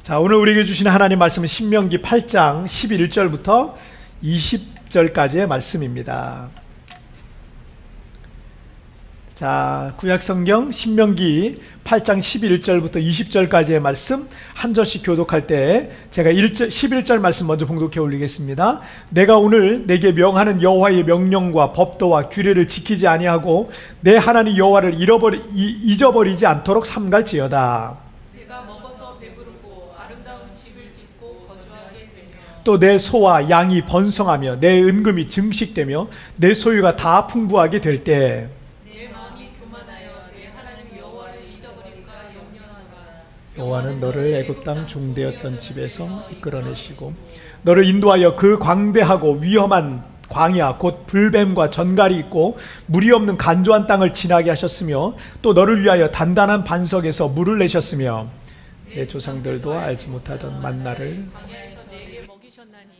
자, 오늘 우리에게 주시는 하나님 말씀은 신명기 8장 11절부터 20절까지의 말씀입니다. 자, 구약성경 신명기 8장 11절부터 20절까지의 말씀 한 절씩 교독할 때 제가 11절 말씀 먼저 봉독해 올리겠습니다. 내가 오늘 내게 명하는 여호와의 명령과 법도와 규례를 지키지 아니하고 내 하나님 여호와를 잊어버리지 않도록 삼갈지어다. 내가 먹어서 배부르고 아름다운 집을 짓고 거주하게 되며 또 내 소와 양이 번성하며 내 은금이 증식되며 내 소유가 다 풍부하게 될 때 내 마음이 교만하여 내 하나님 여호와를 잊어버릴까 염려하노라. 여호와는 너를 애굽 땅 종되었던 집에서 이끌어내시고 너를 인도하여 그 광대하고 위험한 광야 곧 불뱀과 전갈이 있고 물이 없는 간조한 땅을 지나게 하셨으며 또 너를 위하여 단단한 반석에서 물을 내셨으며 내 조상들도 알지 못하던 만나를 광야에서 내게 먹이셨나니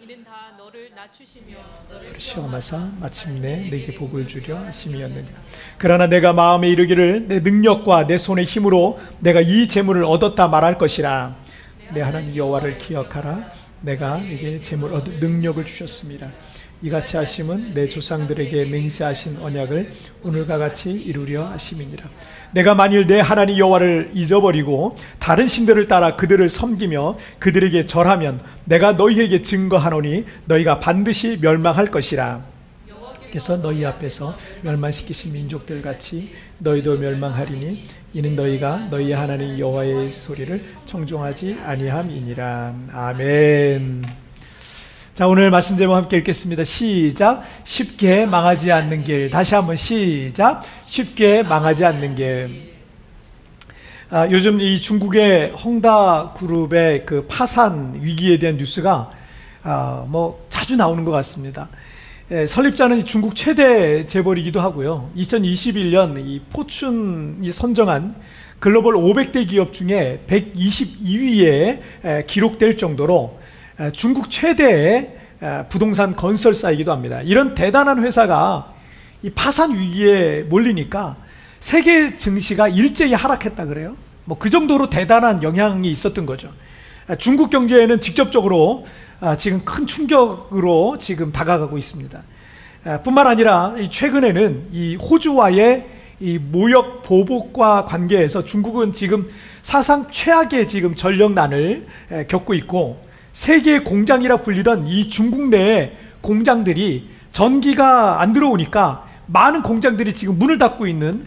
이는 다 너를 낮추시며 너를 시험하사 마침내 내게 복을 주려 하심이었느니라. 그러나 내가 마음에 이르기를 내 능력과 내 손의 힘으로 내가 이 재물을 얻었다 말할 것이라. 내 하나님 여호와를 기억하라. 내가 네게 재물 얻을 능력을 주셨습니다. 이같이 하심은 내 조상들에게 맹세하신 언약을 오늘과 같이 이루려 하심이니라. 내가 만일 내 하나님 여호와를 잊어버리고 다른 신들을 따라 그들을 섬기며 그들에게 절하면 내가 너희에게 증거하노니 너희가 반드시 멸망할 것이라. 그래서 너희 앞에서 멸망시키신 민족들 같이 너희도 멸망하리니 이는 너희가 너희 하나님 여호와의 소리를 청종하지 아니함이니라. 아멘. 자, 오늘 말씀 제목 함께 읽겠습니다. 시작. 쉽게 망하지 않는 길. 다시 한번 시작. 쉽게 망하지 않는 길. 요즘 이 중국의 헝다 그룹의 그 파산 위기에 대한 뉴스가 자주 나오는 것 같습니다. 설립자는 중국 최대 재벌이기도 하고요. 2021년 이 포춘이 선정한 글로벌 500대 기업 중에 122위에 기록될 정도로 중국 최대의 부동산 건설사이기도 합니다. 이런 대단한 회사가 이 파산 위기에 몰리니까 세계 증시가 일제히 하락했다 그래요. 그 정도로 대단한 영향이 있었던 거죠. 중국 경제에는 직접적으로 지금 큰 충격으로 지금 다가가고 있습니다. 뿐만 아니라 최근에는 이 호주와의 이 무역 보복과 관계에서 중국은 지금 사상 최악의 지금 전력난을 겪고 있고, 세계 공장이라 불리던 이 중국 내의 공장들이 전기가 안 들어오니까 많은 공장들이 지금 문을 닫고 있는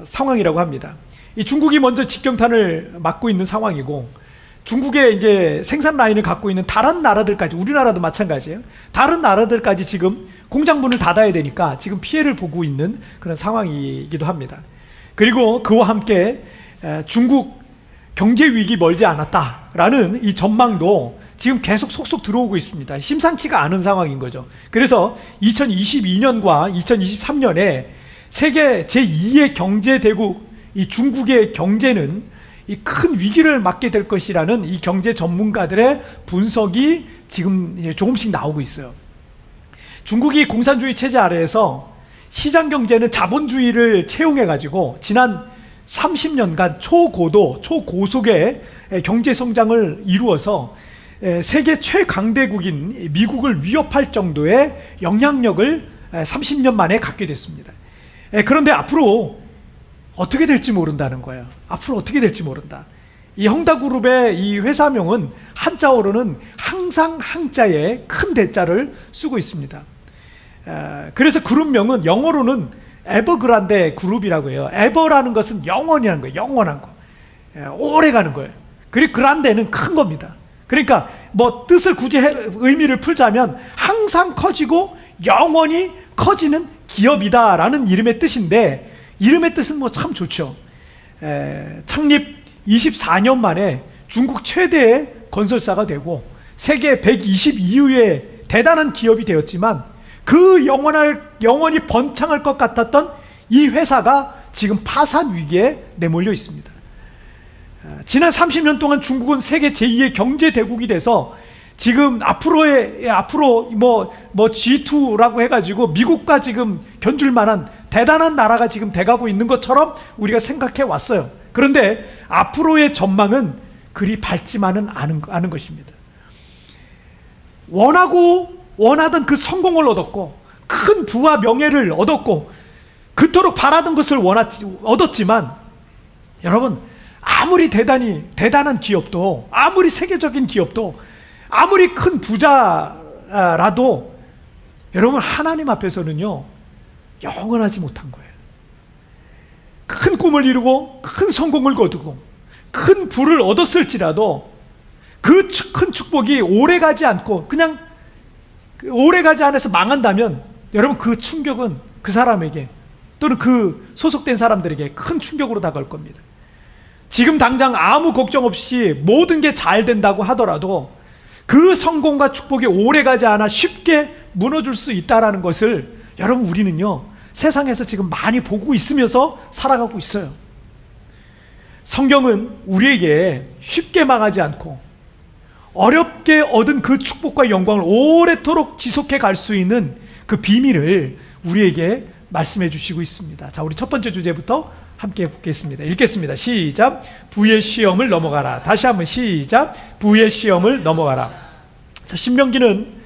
상황이라고 합니다. 이 중국이 먼저 직경탄을 맞고 있는 상황이고, 중국의 이제 생산 라인을 갖고 있는 다른 나라들까지, 우리나라도 마찬가지예요. 다른 나라들까지 지금 공장 문을 닫아야 되니까 지금 피해를 보고 있는 그런 상황이기도 합니다. 그리고 그와 함께 중국 경제 위기 멀지 않았다라는 이 전망도 지금 계속 속속 들어오고 있습니다. 심상치가 않은 상황인 거죠. 그래서 2022년과 2023년에 세계 제2의 경제 대국 이 중국의 경제는 이 큰 위기를 맞게 될 것이라는 이 경제 전문가들의 분석이 지금 조금씩 나오고 있어요. 중국이 공산주의 체제 아래에서 시장 경제는 자본주의를 채용해 가지고 지난 30년간 초고도, 초고속의 경제 성장을 이루어서 세계 최강대국인 미국을 위협할 정도의 영향력을 30년 만에 갖게 됐습니다. 그런데 앞으로 어떻게 될지 모른다는 거예요. 앞으로 어떻게 될지 모른다. 이 헝다그룹의 이 회사명은 한자어로는 항상 항자에 큰 대자를 쓰고 있습니다. 그래서 그룹명은 영어로는 에버그란데 그룹이라고 해요. 에버라는 것은 영원이라는 거예요. 영원한 거. 오래 가는 거예요. 그리고 그란데는 큰 겁니다. 그러니까 뜻을 굳이 의미를 풀자면 항상 커지고 영원히 커지는 기업이다라는 이름의 뜻인데, 이름의 뜻은 참 좋죠. 창립 24년 만에 중국 최대의 건설사가 되고 세계 122위의 대단한 기업이 되었지만, 그 영원히 번창할 것 같았던 이 회사가 지금 파산 위기에 내몰려 있습니다. 지난 30년 동안 중국은 세계 제2의 경제 대국이 돼서 지금 앞으로 G2라고 해가지고 미국과 지금 견줄 만한 대단한 나라가 지금 돼가고 있는 것처럼 우리가 생각해 왔어요. 그런데 앞으로의 전망은 그리 밝지만은 않은 것입니다. 원하던 그 성공을 얻었고 큰 부와 명예를 얻었고 그토록 바라던 것을 얻었지만 여러분, 아무리 대단한 기업도, 아무리 세계적인 기업도, 아무리 큰 부자라도 여러분, 하나님 앞에서는요 영원하지 못한 거예요. 큰 꿈을 이루고 큰 성공을 거두고 큰 부를 얻었을지라도 그 큰 축복이 오래가지 않고 그냥 오래가지 않아서 망한다면 여러분, 그 충격은 그 사람에게 또는 그 소속된 사람들에게 큰 충격으로 다가올 겁니다. 지금 당장 아무 걱정 없이 모든 게 잘 된다고 하더라도 그 성공과 축복이 오래가지 않아 쉽게 무너질 수 있다는 것을 여러분, 우리는요 세상에서 지금 많이 보고 있으면서 살아가고 있어요. 성경은 우리에게 쉽게 망하지 않고 어렵게 얻은 그 축복과 영광을 오래도록 지속해 갈 수 있는 그 비밀을 우리에게 말씀해 주시고 있습니다. 자, 우리 첫 번째 주제부터 함께 보겠습니다. 읽겠습니다. 시작. 부의 시험을 넘어가라. 다시 한번 시작. 부의 시험을 넘어가라. 자, 신명기는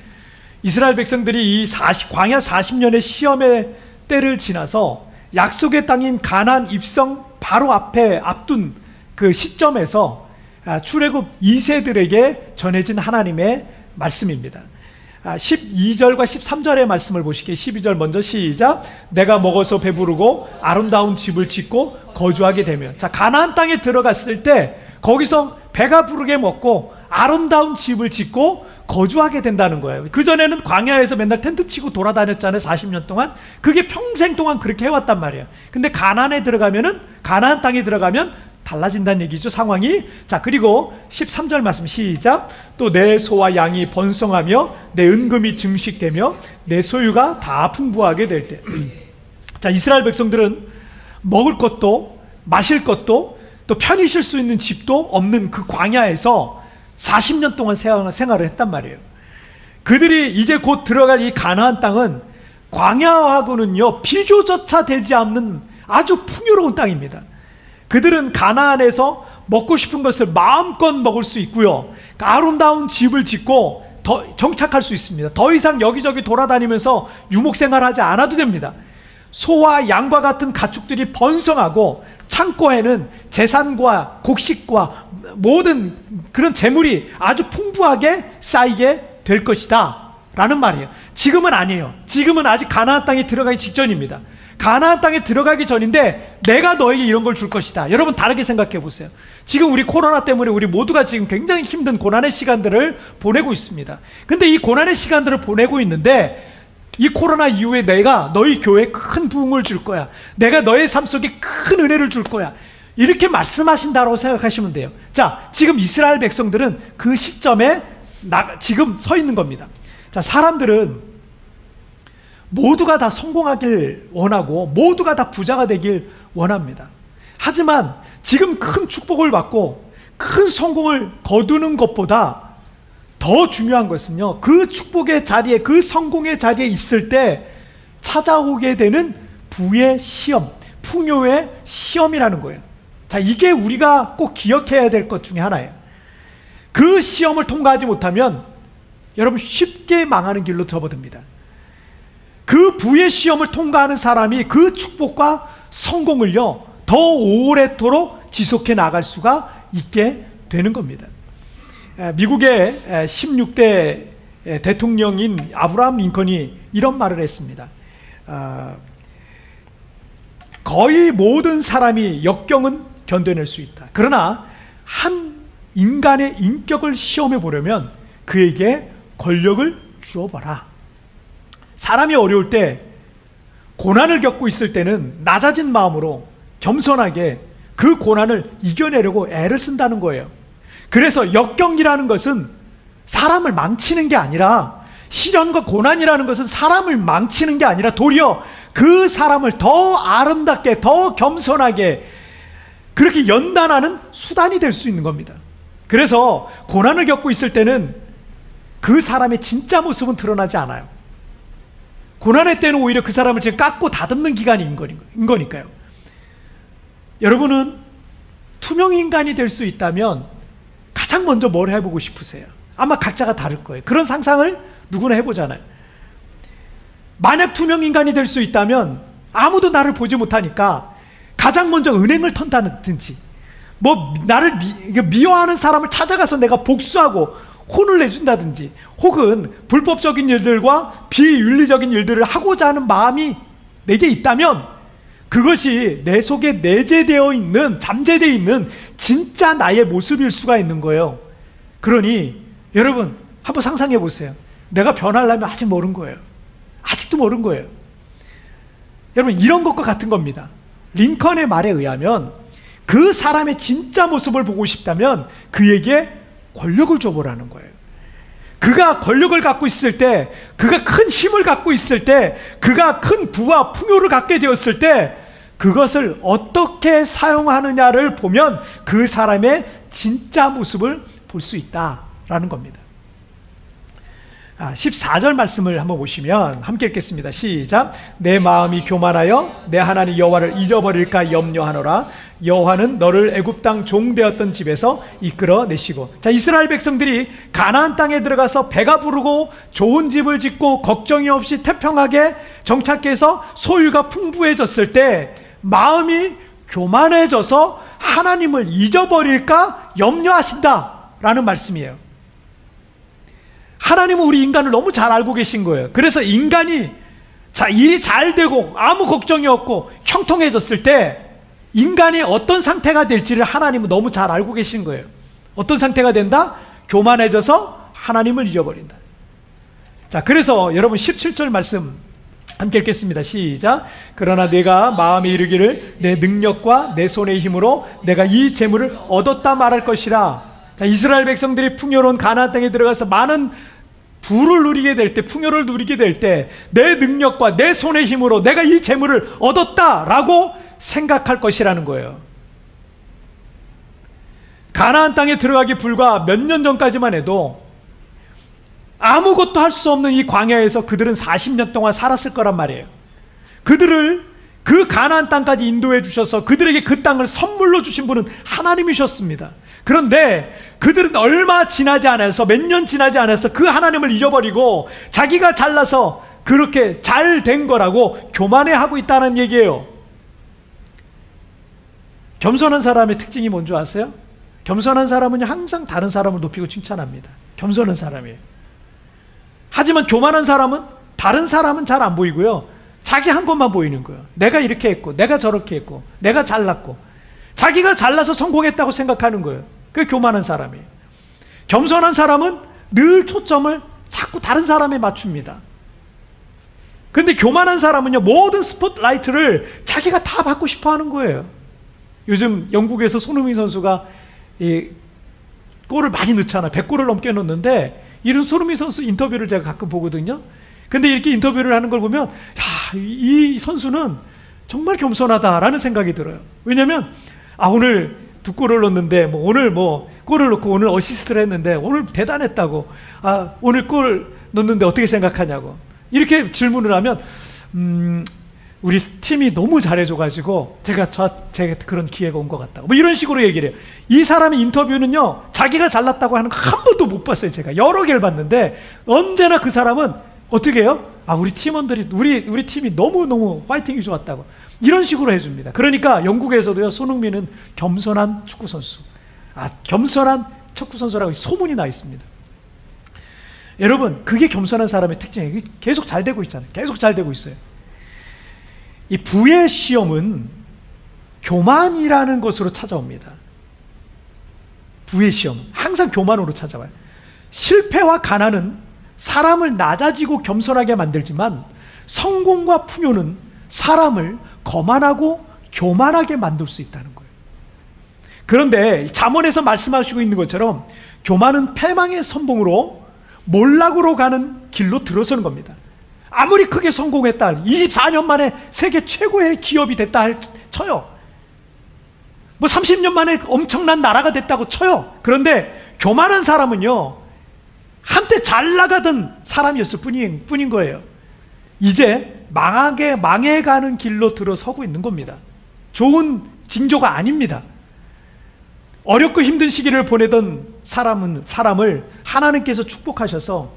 이스라엘 백성들이 이 광야 40년의 시험의 때를 지나서 약속의 땅인 가나안 입성 바로 앞둔 그 시점에서 출애굽 2세들에게 전해진 하나님의 말씀입니다. 12절과 13절의 말씀을 보시게. 12절 먼저 시작. 내가 먹어서 배부르고 아름다운 집을 짓고 거주하게 되면. 자, 가나안 땅에 들어갔을 때 거기서 배가 부르게 먹고 아름다운 집을 짓고 거주하게 된다는 거예요. 그전에는 광야에서 맨날 텐트 치고 돌아다녔잖아요. 40년 동안. 그게 평생 동안 그렇게 해왔단 말이에요. 근데 가나안 땅에 들어가면 달라진다는 얘기죠, 상황이. 자, 그리고 13절 말씀 시작. 또 내 소와 양이 번성하며 내 은금이 증식되며 내 소유가 다 풍부하게 될 때. 자, 이스라엘 백성들은 먹을 것도 마실 것도 또 편히 쉴 수 있는 집도 없는 그 광야에서 40년 동안 생활을 했단 말이에요. 그들이 이제 곧 들어갈 이 가나안 땅은 광야하고는요 비교조차 되지 않는 아주 풍요로운 땅입니다. 그들은 가나안에서 먹고 싶은 것을 마음껏 먹을 수 있고요, 아름다운 집을 짓고 정착할 수 있습니다. 더 이상 여기저기 돌아다니면서 유목생활하지 않아도 됩니다. 소와 양과 같은 가축들이 번성하고 창고에는 재산과 곡식과 모든 그런 재물이 아주 풍부하게 쌓이게 될 것이다 라는 말이에요. 지금은 아니에요. 지금은 아직 가나안 땅에 들어가기 직전입니다. 가나안 땅에 들어가기 전인데 내가 너에게 이런 걸 줄 것이다. 여러분, 다르게 생각해 보세요. 지금 우리 코로나 때문에 우리 모두가 지금 굉장히 힘든 고난의 시간들을 보내고 있습니다. 근데 이 고난의 시간들을 보내고 있는데 이 코로나 이후에 내가 너희 교회에 큰 부흥을 줄 거야. 내가 너의 삶 속에 큰 은혜를 줄 거야. 이렇게 말씀하신다고 생각하시면 돼요. 자, 지금 이스라엘 백성들은 그 시점에 지금 서 있는 겁니다. 자, 사람들은 모두가 다 성공하길 원하고 모두가 다 부자가 되길 원합니다. 하지만 지금 큰 축복을 받고 큰 성공을 거두는 것보다 더 중요한 것은요, 그 축복의 자리에, 그 성공의 자리에 있을 때 찾아오게 되는 부의 시험, 풍요의 시험이라는 거예요. 자, 이게 우리가 꼭 기억해야 될 것 중에 하나예요. 그 시험을 통과하지 못하면 여러분 쉽게 망하는 길로 접어듭니다. 그 부의 시험을 통과하는 사람이 그 축복과 성공을요 더 오래도록 지속해 나갈 수가 있게 되는 겁니다. 미국의 16대 대통령인 아브라함 링컨이 이런 말을 했습니다. 거의 모든 사람이 역경은 견뎌낼 수 있다. 그러나 한 인간의 인격을 시험해 보려면 그에게 권력을 주어봐라. 사람이 어려울 때, 고난을 겪고 있을 때는 낮아진 마음으로 겸손하게 그 고난을 이겨내려고 애를 쓴다는 거예요. 그래서 역경이라는 것은 사람을 망치는 게 아니라, 시련과 고난이라는 것은 사람을 망치는 게 아니라 도리어 그 사람을 더 아름답게, 더 겸손하게 그렇게 연단하는 수단이 될 수 있는 겁니다. 그래서 고난을 겪고 있을 때는 그 사람의 진짜 모습은 드러나지 않아요. 고난의 때는 오히려 그 사람을 지금 깎고 다듬는 기간인 거니까요. 여러분은 투명인간이 될 수 있다면 가장 먼저 뭘 해보고 싶으세요? 아마 각자가 다를 거예요. 그런 상상을 누구나 해보잖아요. 만약 투명 인간이 될 수 있다면 아무도 나를 보지 못하니까 가장 먼저 은행을 턴다든지 뭐 나를 미워하는 사람을 찾아가서 내가 복수하고 혼을 내준다든지 혹은 불법적인 일들과 비윤리적인 일들을 하고자 하는 마음이 내게 있다면 그것이 내 속에 내재되어 있는, 잠재되어 있는 진짜 나의 모습일 수가 있는 거예요. 그러니 여러분 한번 상상해 보세요. 내가 변하려면 아직 모르는 거예요. 아직도 모르는 거예요. 여러분 이런 것과 같은 겁니다. 링컨의 말에 의하면 그 사람의 진짜 모습을 보고 싶다면 그에게 권력을 줘보라는 거예요. 그가 권력을 갖고 있을 때, 그가 큰 힘을 갖고 있을 때, 그가 큰 부와 풍요를 갖게 되었을 때 그것을 어떻게 사용하느냐를 보면 그 사람의 진짜 모습을 볼 수 있다라는 겁니다. 14절 말씀을 한번 보시면 함께 읽겠습니다. 시작. 내 마음이 교만하여 내 하나님 여호와를 잊어버릴까 염려하노라. 여호와는 너를 애굽 땅 종되었던 집에서 이끌어내시고. 자, 이스라엘 백성들이 가나안 땅에 들어가서 배가 부르고 좋은 집을 짓고 걱정이 없이 태평하게 정착해 서 소유가 풍부해졌을 때 마음이 교만해져서 하나님을 잊어버릴까 염려하신다라는 말씀이에요. 하나님은 우리 인간을 너무 잘 알고 계신 거예요. 그래서 인간이 일이 잘 되고 아무 걱정이 없고 형통해졌을 때 인간이 어떤 상태가 될지를 하나님은 너무 잘 알고 계신 거예요. 어떤 상태가 된다? 교만해져서 하나님을 잊어버린다. 자, 그래서 여러분 17절 말씀 함께 읽겠습니다. 시작. 그러나 내가 마음에 이르기를 내 능력과 내 손의 힘으로 내가 이 재물을 얻었다 말할 것이라. 자, 이스라엘 백성들이 풍요로운 가나안 땅에 들어가서 많은 부를 누리게 될 때, 풍요를 누리게 될 때 내 능력과 내 손의 힘으로 내가 이 재물을 얻었다라고 생각할 것이라는 거예요. 가나안 땅에 들어가기 불과 몇 년 전까지만 해도 아무것도 할 수 없는 이 광야에서 그들은 40년 동안 살았을 거란 말이에요. 그들을 그 가나안 땅까지 인도해 주셔서 그들에게 그 땅을 선물로 주신 분은 하나님이셨습니다. 그런데 그들은 얼마 지나지 않아서, 몇 년 지나지 않아서 그 하나님을 잊어버리고 자기가 잘나서 그렇게 잘 된 거라고 교만해하고 있다는 얘기예요. 겸손한 사람의 특징이 뭔지 아세요? 겸손한 사람은 항상 다른 사람을 높이고 칭찬합니다. 겸손한 사람이에요. 하지만 교만한 사람은 다른 사람은 잘 안 보이고요, 자기 한 것만 보이는 거예요. 내가 이렇게 했고 내가 저렇게 했고 내가 잘났고 자기가 잘나서 성공했다고 생각하는 거예요. 그게 교만한 사람이에요. 겸손한 사람은 늘 초점을 자꾸 다른 사람에 맞춥니다. 그런데 교만한 사람은요, 모든 스포트라이트를 자기가 다 받고 싶어 하는 거예요. 요즘 영국에서 손흥민 선수가 이 골을 많이 넣잖아요. 100골을 넘게 넣는데 이런 손흥민 선수 인터뷰를 제가 가끔 보거든요. 근데 이렇게 인터뷰를 하는 걸 보면 이 선수는 정말 겸손하다라는 생각이 들어요. 왜냐하면 오늘 2골을 넣었는데 오늘 골을 넣고 오늘 어시스트를 했는데 오늘 대단했다고, 오늘 골 넣었는데 어떻게 생각하냐고 이렇게 질문을 하면 우리 팀이 너무 잘해줘가지고 제가 그런 기회가 온 것 같다고 이런 식으로 얘기를 해요. 이 사람의 인터뷰는요, 자기가 잘났다고 하는 거 한 번도 못 봤어요. 제가 여러 개를 봤는데 언제나 그 사람은 어떻게 해요? 우리 팀원들이 우리 팀이 너무너무 화이팅이 좋았다고 이런 식으로 해줍니다. 그러니까 영국에서도요, 손흥민은 겸손한 축구 선수, 겸손한 축구 선수라고 소문이 나 있습니다. 여러분, 그게 겸손한 사람의 특징이에요. 계속 잘 되고 있잖아요. 계속 잘 되고 있어요. 이 부의 시험은 교만이라는 것으로 찾아옵니다. 부의 시험은 항상 교만으로 찾아와요. 실패와 가난은 사람을 낮아지고 겸손하게 만들지만 성공과 풍요는 사람을 거만하고 교만하게 만들 수 있다는 거예요. 그런데 잠언에서 말씀하시고 있는 것처럼 교만은 패망의 선봉으로 몰락으로 가는 길로 들어서는 겁니다. 아무리 크게 성공했다, 24년 만에 세계 최고의 기업이 됐다 쳐요. 30년 만에 엄청난 나라가 됐다고 쳐요. 그런데 교만한 사람은요, 한때 잘 나가던 사람이었을 뿐인 거예요. 이제 망해가는 길로 들어서고 있는 겁니다. 좋은 징조가 아닙니다. 어렵고 힘든 시기를 보내던 사람을 하나님께서 축복하셔서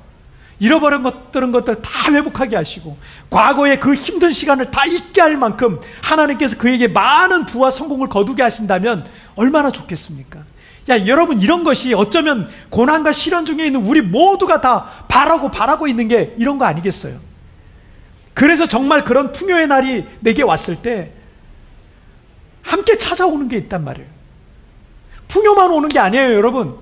잃어버린 것들 다 회복하게 하시고 과거의 그 힘든 시간을 다 잊게 할 만큼 하나님께서 그에게 많은 부와 성공을 거두게 하신다면 얼마나 좋겠습니까? 여러분, 이런 것이 어쩌면 고난과 시련 중에 있는 우리 모두가 다 바라고 있는 게 이런 거 아니겠어요? 그래서 정말 그런 풍요의 날이 내게 왔을 때 함께 찾아오는 게 있단 말이에요. 풍요만 오는 게 아니에요, 여러분.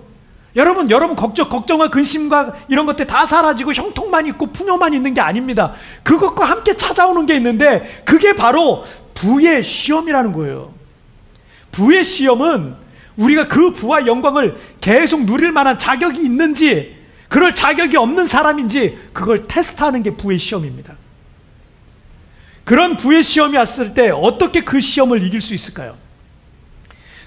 여러분 걱정과 근심과 이런 것들 다 사라지고 형통만 있고 풍요만 있는 게 아닙니다. 그것과 함께 찾아오는 게 있는데 그게 바로 부의 시험이라는 거예요. 부의 시험은 우리가 그 부와 영광을 계속 누릴 만한 자격이 있는지, 그럴 자격이 없는 사람인지 그걸 테스트하는 게 부의 시험입니다. 그런 부의 시험이 왔을 때 어떻게 그 시험을 이길 수 있을까요?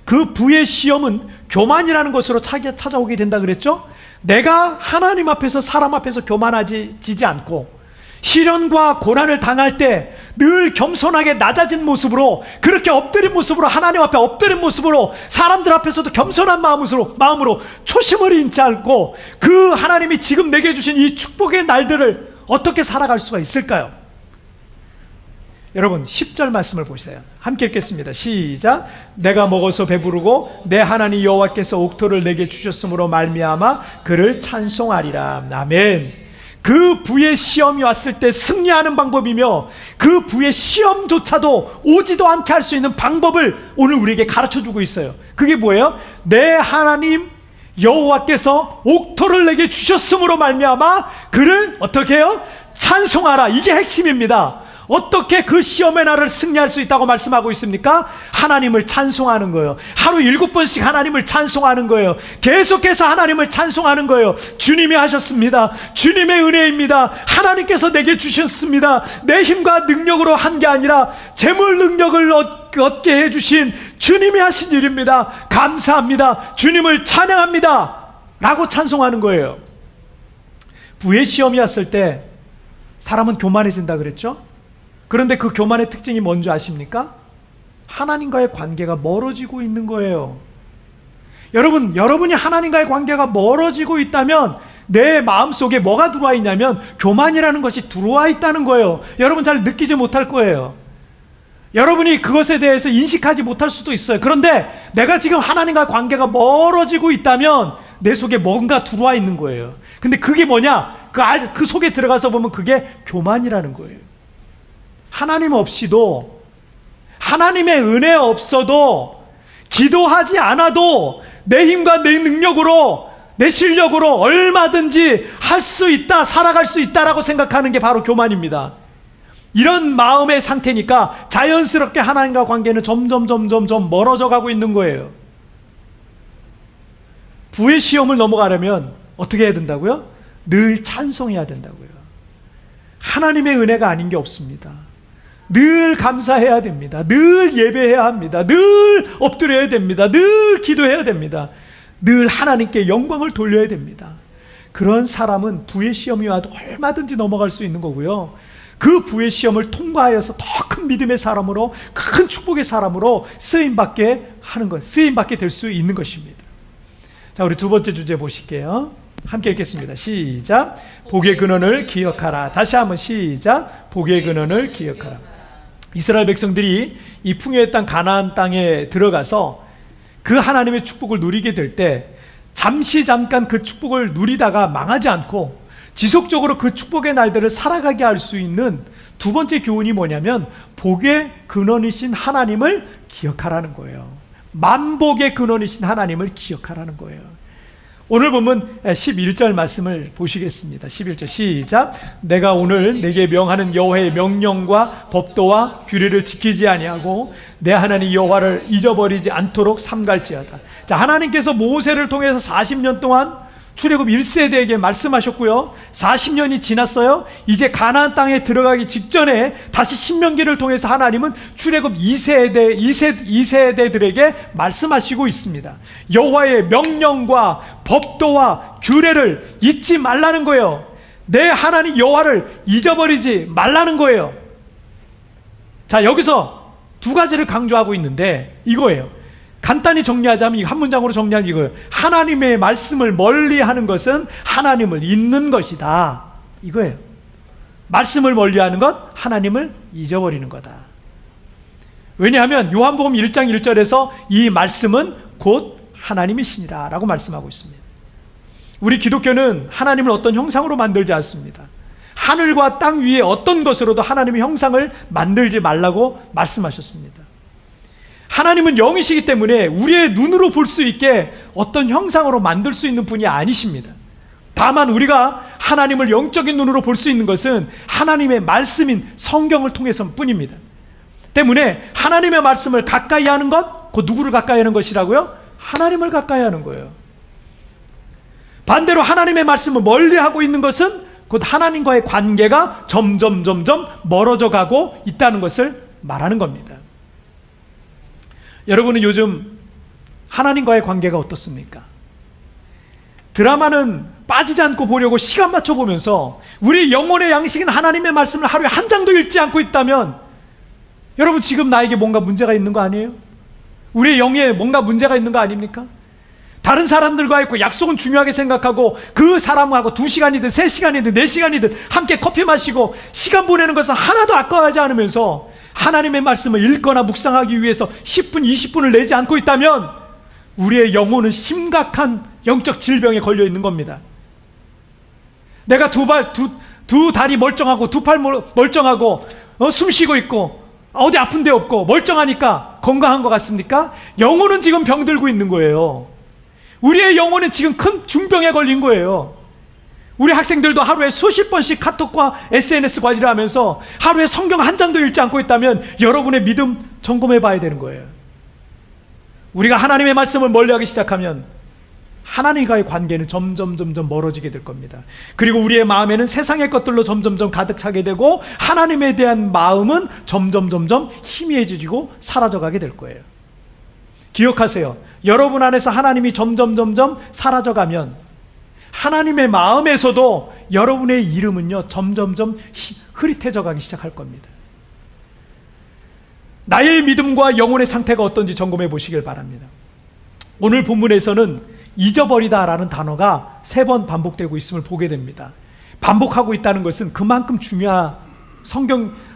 그 부의 시험은 교만이라는 것으로 찾아오게 된다 그랬죠? 내가 하나님 앞에서 사람 앞에서 교만하지 않고 시련과 고난을 당할 때 늘 겸손하게 낮아진 모습으로, 그렇게 엎드린 모습으로, 하나님 앞에 엎드린 모습으로, 사람들 앞에서도 겸손한 마음으로 초심을 잃지 않고 그 하나님이 지금 내게 주신 이 축복의 날들을 어떻게 살아갈 수가 있을까요? 여러분 10절 말씀을 보세요. 함께 읽겠습니다. 시작. 내가 먹어서 배부르고 내 하나님 여호와께서 옥토를 내게 주셨으므로 말미암아 그를 찬송하리라. 아멘. 그 부의 시험이 왔을 때 승리하는 방법이며 그 부의 시험조차도 오지도 않게 할 수 있는 방법을 오늘 우리에게 가르쳐주고 있어요. 그게 뭐예요? 내 하나님 여호와께서 옥토를 내게 주셨으므로 말미암아 그를 어떻게 해요? 찬송하라. 이게 핵심입니다. 어떻게 그 시험의 날을 승리할 수 있다고 말씀하고 있습니까? 하나님을 찬송하는 거예요. 하루 7번씩 하나님을 찬송하는 거예요. 계속해서 하나님을 찬송하는 거예요. 주님이 하셨습니다. 주님의 은혜입니다. 하나님께서 내게 주셨습니다. 내 힘과 능력으로 한 게 아니라 재물 능력을 얻게 해주신 주님이 하신 일입니다. 감사합니다. 주님을 찬양합니다. 라고 찬송하는 거예요. 부의 시험이 왔을 때 사람은 교만해진다 그랬죠? 그런데 그 교만의 특징이 뭔지 아십니까? 하나님과의 관계가 멀어지고 있는 거예요. 여러분이 하나님과의 관계가 멀어지고 있다면 내 마음속에 뭐가 들어와 있냐면 교만이라는 것이 들어와 있다는 거예요. 여러분 잘 느끼지 못할 거예요. 여러분이 그것에 대해서 인식하지 못할 수도 있어요. 그런데 내가 지금 하나님과 관계가 멀어지고 있다면 내 속에 뭔가 들어와 있는 거예요. 근데 그게 뭐냐? 그 속에 들어가서 보면 그게 교만이라는 거예요. 하나님 없이도, 하나님의 은혜 없어도, 기도하지 않아도 내 힘과 내 능력으로, 내 실력으로 얼마든지 할 수 있다, 살아갈 수 있다라고 생각하는 게 바로 교만입니다. 이런 마음의 상태니까 자연스럽게 하나님과 관계는 점점 멀어져 가고 있는 거예요. 부의 시험을 넘어가려면 어떻게 해야 된다고요? 늘 찬송해야 된다고요. 하나님의 은혜가 아닌 게 없습니다. 늘 감사해야 됩니다. 늘 예배해야 합니다. 늘 엎드려야 됩니다. 늘 기도해야 됩니다. 늘 하나님께 영광을 돌려야 됩니다. 그런 사람은 부의 시험이 와도 얼마든지 넘어갈 수 있는 거고요. 그 부의 시험을 통과하여서 더 큰 믿음의 사람으로, 큰 축복의 사람으로 쓰임받게 될 수 있는 것입니다. 자, 우리 두 번째 주제 보실게요. 함께 읽겠습니다. 시작. 복의 근원을 기억하라. 다시 한번 시작. 복의 근원을 기억하라. 이스라엘 백성들이 이 풍요의 땅 가나안 땅에 들어가서 그 하나님의 축복을 누리게 될 때 잠깐 그 축복을 누리다가 망하지 않고 지속적으로 그 축복의 날들을 살아가게 할 수 있는 두 번째 교훈이 뭐냐면 복의 근원이신 하나님을 기억하라는 거예요. 만복의 근원이신 하나님을 기억하라는 거예요. 오늘 보면 11절 말씀을 보시겠습니다. 11절 시작. 내가 오늘 내게 명하는 여호와의 명령과 법도와 규례를 지키지 아니하고 내 하나님 여호와를 잊어버리지 않도록 삼갈지어다. 자, 하나님께서 모세를 통해서 40년 동안 출애굽 1세대에게 말씀하셨고요. 40년이 지났어요. 이제 가나안 땅에 들어가기 직전에 다시 신명기를 통해서 하나님은 출애굽 2세대들에게 말씀하시고 있습니다. 여호와의 명령과 법도와 규례를 잊지 말라는 거예요. 내 하나님 여호와를 잊어버리지 말라는 거예요. 자, 여기서 두 가지를 강조하고 있는데 이거예요. 간단히 정리하자면 한 문장으로 정리하면 이거예요. 하나님의 말씀을 멀리하는 것은 하나님을 잊는 것이다, 이거예요. 말씀을 멀리하는 것, 하나님을 잊어버리는 거다. 왜냐하면 요한복음 1장 1절에서 이 말씀은 곧 하나님이시니라 라고 말씀하고 있습니다. 우리 기독교는 하나님을 어떤 형상으로 만들지 않습니다. 하늘과 땅 위에 어떤 것으로도 하나님의 형상을 만들지 말라고 말씀하셨습니다. 하나님은 영이시기 때문에 우리의 눈으로 볼 수 있게 어떤 형상으로 만들 수 있는 분이 아니십니다. 다만 우리가 하나님을 영적인 눈으로 볼 수 있는 것은 하나님의 말씀인 성경을 통해서 뿐입니다. 때문에 하나님의 말씀을 가까이 하는 것, 그 누구를 가까이 하는 것이라고요? 하나님을 가까이 하는 거예요. 반대로 하나님의 말씀을 멀리하고 있는 것은 곧 하나님과의 관계가 점점 멀어져 가고 있다는 것을 말하는 겁니다. 여러분은 요즘 하나님과의 관계가 어떻습니까? 드라마는 빠지지 않고 보려고 시간 맞춰 보면서 우리 영혼의 양식인 하나님의 말씀을 하루에 한 장도 읽지 않고 있다면 여러분 지금 나에게 뭔가 문제가 있는 거 아니에요? 우리의 영에 뭔가 문제가 있는 거 아닙니까? 다른 사람들과 있고 약속은 중요하게 생각하고 그 사람하고 2시간이든 3시간이든 4시간이든 함께 커피 마시고 시간 보내는 것은 하나도 아까워하지 않으면서 하나님의 말씀을 읽거나 묵상하기 위해서 10분, 20분을 내지 않고 있다면 우리의 영혼은 심각한 영적 질병에 걸려 있는 겁니다. 내가 두 다리 멀쩡하고 두 팔 멀쩡하고 숨 쉬고 있고 어디 아픈 데 없고 멀쩡하니까 건강한 것 같습니까? 영혼은 지금 병들고 있는 거예요. 우리의 영혼은 지금 큰 중병에 걸린 거예요. 우리 학생들도 하루에 수십 번씩 카톡과 SNS 관리를 하면서 하루에 성경 한 장도 읽지 않고 있다면 여러분의 믿음 점검해 봐야 되는 거예요. 우리가 하나님의 말씀을 멀리하기 시작하면 하나님과의 관계는 점점 멀어지게 될 겁니다. 그리고 우리의 마음에는 세상의 것들로 점점 가득 차게 되고 하나님에 대한 마음은 점점 희미해지고 사라져가게 될 거예요. 기억하세요. 여러분 안에서 하나님이 점점 사라져가면 하나님의 마음에서도 여러분의 이름은요 점점 흐릿해져 가기 시작할 겁니다. 나의 믿음과 영혼의 상태가 어떤지 점검해 보시길 바랍니다. 오늘 본문에서는 잊어버리다라는 단어가 3번 반복되고 있음을 보게 됩니다. 반복하고 있다는 것은 그만큼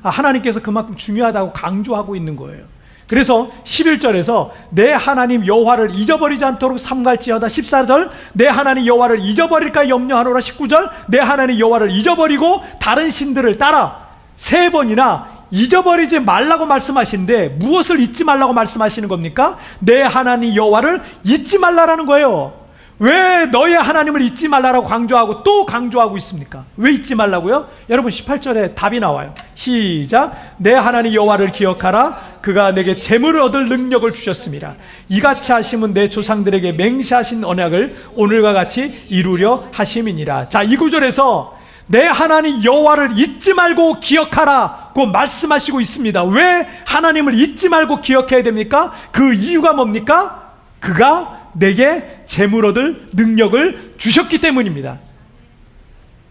하나님께서 그만큼 중요하다고 강조하고 있는 거예요. 그래서 11절에서 내 하나님 여호와를 잊어버리지 않도록 삼갈지어다. 14절 내 하나님 여호와를 잊어버릴까 염려하노라. 19절 내 하나님 여호와를 잊어버리고 다른 신들을 따라. 3번이나 잊어버리지 말라고 말씀하시는데 무엇을 잊지 말라고 말씀하시는 겁니까? 내 하나님 여호와를 잊지 말라라는 거예요. 왜 너의 하나님을 잊지 말라라고 강조하고 또 강조하고 있습니까? 왜 잊지 말라고요? 여러분 18절에 답이 나와요. 시작. 내 하나님 여호와를 기억하라. 그가 내게 재물을 얻을 능력을 주셨습니다. 이같이 하심은 내 조상들에게 맹세하신 언약을 오늘과 같이 이루려 하심이니라. 자, 이 구절에서 내 하나님 여호와를 잊지 말고 기억하라고 말씀하시고 있습니다. 왜 하나님을 잊지 말고 기억해야 됩니까? 그 이유가 뭡니까? 그가 내게 재물 얻을 능력을 주셨기 때문입니다.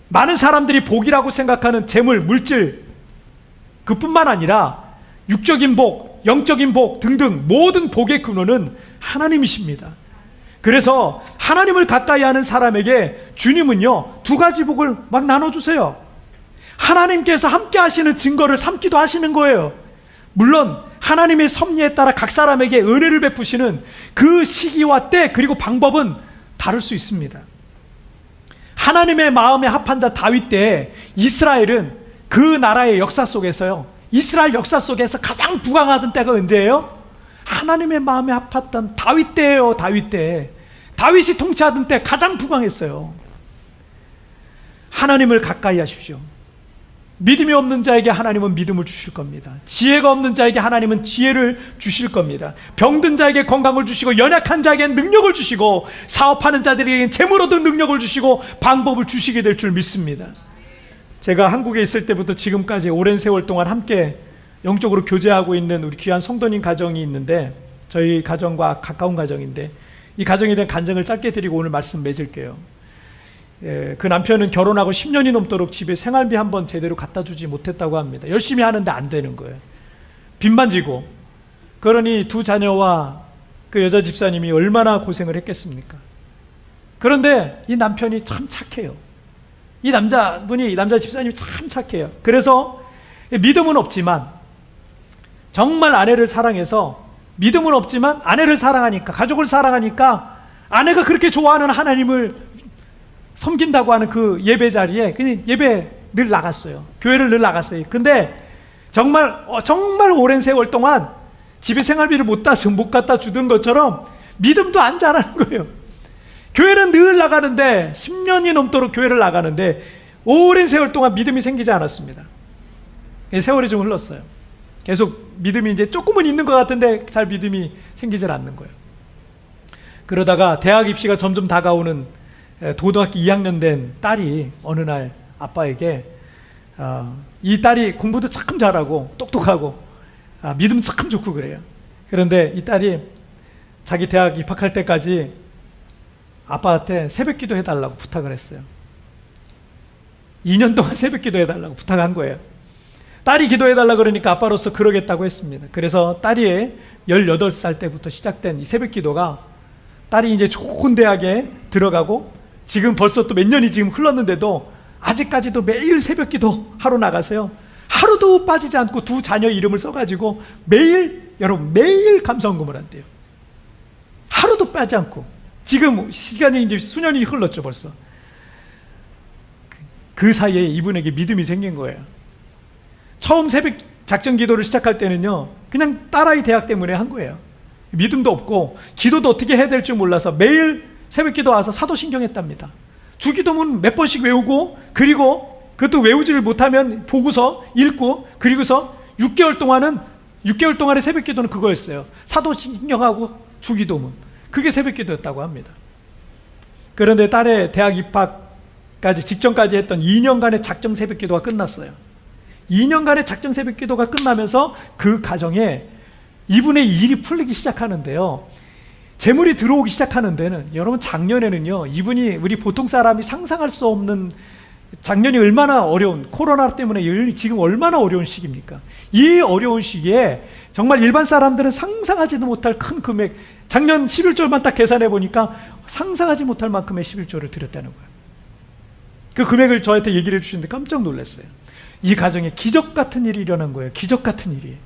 많은 사람들이 복이라고 생각하는 재물, 물질 그뿐만 아니라 육적인 복, 영적인 복 등등 모든 복의 근원은 하나님이십니다. 그래서 하나님을 가까이 하는 사람에게 주님은요 2가지 복을 막 나눠주세요. 하나님께서 함께 하시는 증거를 삼기도 하시는 거예요. 물론 하나님의 섭리에 따라 각 사람에게 은혜를 베푸시는 그 시기와 때 그리고 방법은 다를 수 있습니다. 하나님의 마음에 합한 자 다윗 때 이스라엘은 그 나라의 역사 속에서요 이스라엘 역사 속에서 가장 부강하던 때가 언제예요? 하나님의 마음에 합했던 다윗 때예요. 다윗 때. 다윗이 통치하던 때 가장 부강했어요. 하나님을 가까이 하십시오. 믿음이 없는 자에게 하나님은 믿음을 주실 겁니다. 지혜가 없는 자에게 하나님은 지혜를 주실 겁니다. 병든 자에게 건강을 주시고 연약한 자에게는 능력을 주시고 사업하는 자들에게는 재물 얻는 능력을 주시고 방법을 주시게 될 줄 믿습니다. 제가 한국에 있을 때부터 지금까지 오랜 세월 동안 함께 영적으로 교제하고 있는 우리 귀한 성도님 가정이 있는데 저희 가정과 가까운 가정인데 이 가정에 대한 간증을 짧게 드리고 오늘 말씀 맺을게요. 그 남편은 결혼하고 10년이 넘도록 집에 생활비 한 번 제대로 갖다 주지 못했다고 합니다. 열심히 하는데 안 되는 거예요. 빚만 지고. 그러니 2 자녀와 그 여자 집사님이 얼마나 고생을 했겠습니까? 그런데 이 남편이 참 착해요. 이 남자 집사님이 참 착해요. 그래서 믿음은 없지만, 정말 아내를 사랑해서, 믿음은 없지만 아내를 사랑하니까, 가족을 사랑하니까 아내가 그렇게 좋아하는 하나님을 섬긴다고 하는 그 예배 자리에 그냥 예배 늘 나갔어요. 교회를 늘 나갔어요. 근데 정말 오랜 세월 동안 집에 생활비를 못 갖다 주던 것처럼 믿음도 안 자라는 거예요. 교회는 늘 나가는데, 10년이 넘도록 교회를 나가는데 오랜 세월 동안 믿음이 생기지 않았습니다. 세월이 좀 흘렀어요. 계속 믿음이 이제 조금은 있는 것 같은데 잘 믿음이 생기질 않는 거예요. 그러다가 대학 입시가 점점 다가오는 고등학교 2학년 된 딸이 어느 날 아빠에게, 이 딸이 공부도 참 잘하고 똑똑하고 믿음 참 좋고 그래요. 그런데 이 딸이 자기 대학 입학할 때까지 아빠한테 새벽기도 해달라고 부탁을 했어요. 2년 동안 새벽기도 해달라고 부탁한 거예요. 딸이 기도해달라 그러니까 아빠로서 그러겠다고 했습니다. 그래서 딸이 18살 때부터 시작된 이 새벽기도가, 딸이 이제 좋은 대학에 들어가고 지금 벌써 또 몇 년이 지금 흘렀는데도 아직까지도 매일 새벽기도 하러 나가세요. 하루도 빠지지 않고 두 자녀 이름을 써가지고 여러분 매일 감사헌금을 한대요. 하루도 빠지 않고. 지금 시간이 이제 수년이 흘렀죠 벌써. 그 사이에 이분에게 믿음이 생긴 거예요. 처음 새벽 작전 기도를 시작할 때는요, 그냥 딸아이 대학 때문에 한 거예요. 믿음도 없고 기도도 어떻게 해야 될지 몰라서 매일 새벽 기도 와서 사도신경 했답니다. 주기도문 몇 번씩 외우고, 그리고 그것도 외우지를 못하면 보고서 읽고, 그리고서 6개월 동안의 새벽 기도는 그거였어요. 사도신경하고 주기도문. 그게 새벽 기도였다고 합니다. 그런데 딸의 대학 입학까지 직전까지 했던 2년간의 작정 새벽 기도가 끝났어요. 2년간의 작정 새벽 기도가 끝나면서 그 가정에 이분의 일이 풀리기 시작하는데요. 재물이 들어오기 시작하는 데는, 여러분 작년에는요, 이분이 우리 보통 사람이 상상할 수 없는, 작년이 얼마나 어려운, 코로나 때문에 지금 얼마나 어려운 시기입니까? 이 어려운 시기에 정말 일반 사람들은 상상하지도 못할 큰 금액, 작년 11조만 딱 계산해 보니까 상상하지 못할 만큼의 11조를 드렸다는 거예요. 그 금액을 저한테 얘기를 해주시는데 깜짝 놀랐어요. 이 가정에 기적 같은 일이 일어난 거예요. 기적 같은 일이.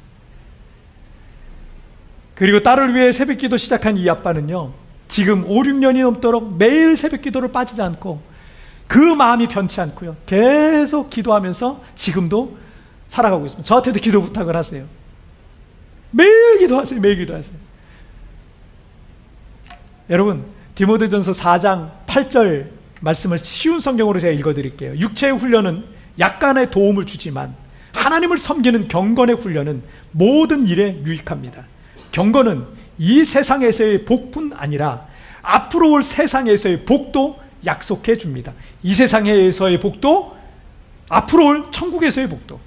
그리고 딸을 위해 새벽기도 시작한 이 아빠는요, 지금 5, 6년이 넘도록 매일 새벽기도를 빠지지 않고 그 마음이 변치 않고요, 계속 기도하면서 지금도 살아가고 있습니다. 저한테도 기도 부탁을 하세요. 매일 기도하세요. 매일 기도하세요. 여러분, 디모데전서 4장 8절 말씀을 쉬운 성경으로 제가 읽어드릴게요. 육체의 훈련은 약간의 도움을 주지만 하나님을 섬기는 경건의 훈련은 모든 일에 유익합니다. 경건은 이 세상에서의 복뿐 아니라 앞으로 올 세상에서의 복도 약속해 줍니다. 이 세상에서의 복도, 앞으로 올 천국에서의 복도.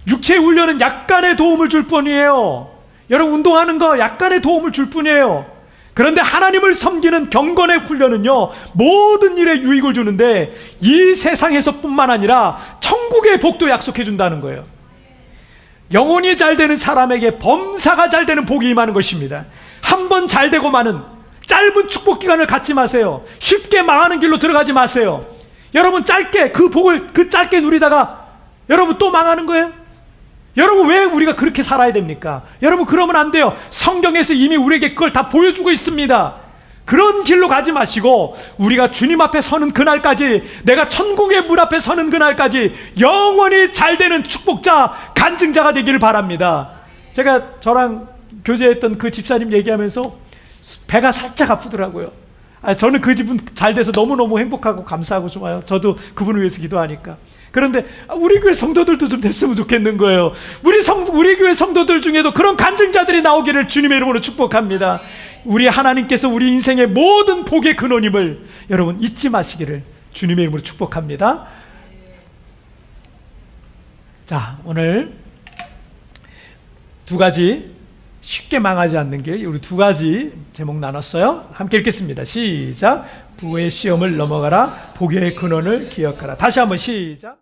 육체의 훈련은 약간의 도움을 줄 뿐이에요. 여러분, 운동하는 거 약간의 도움을 줄 뿐이에요. 그런데 하나님을 섬기는 경건의 훈련은요, 모든 일에 유익을 주는데 이 세상에서뿐만 아니라 천국의 복도 약속해 준다는 거예요. 영혼이 잘 되는 사람에게 범사가 잘 되는 복이 임하는 것입니다. 한 번 잘 되고 마는 짧은 축복 기간을 갖지 마세요. 쉽게 망하는 길로 들어가지 마세요. 여러분, 짧게 그 복을 짧게 누리다가 여러분 또 망하는 거예요? 여러분, 왜 우리가 그렇게 살아야 됩니까? 여러분, 그러면 안 돼요. 성경에서 이미 우리에게 그걸 다 보여주고 있습니다. 그런 길로 가지 마시고 우리가 주님 앞에 서는 그날까지, 내가 천국의 문 앞에 서는 그날까지 영원히 잘 되는 축복자, 간증자가 되기를 바랍니다. 제가 저랑 교제했던 그 집사님 얘기하면서 배가 살짝 아프더라고요. 저는 그 집은 잘 돼서 너무너무 행복하고 감사하고 좋아요. 저도 그분을 위해서 기도하니까. 그런데 우리 교회 성도들도 좀 됐으면 좋겠는 거예요. 우리 교회 성도들 중에도 그런 간증자들이 나오기를 주님의 이름으로 축복합니다. 우리 하나님께서 우리 인생의 모든 복의 근원임을 여러분 잊지 마시기를 주님의 이름으로 축복합니다. 자, 오늘 두 가지, 쉽게 망하지 않는 길, 우리 두 가지 제목 나눴어요. 함께 읽겠습니다. 시작. 부의 시험을 넘어가라. 복의 근원을 기억하라. 다시 한번 시작.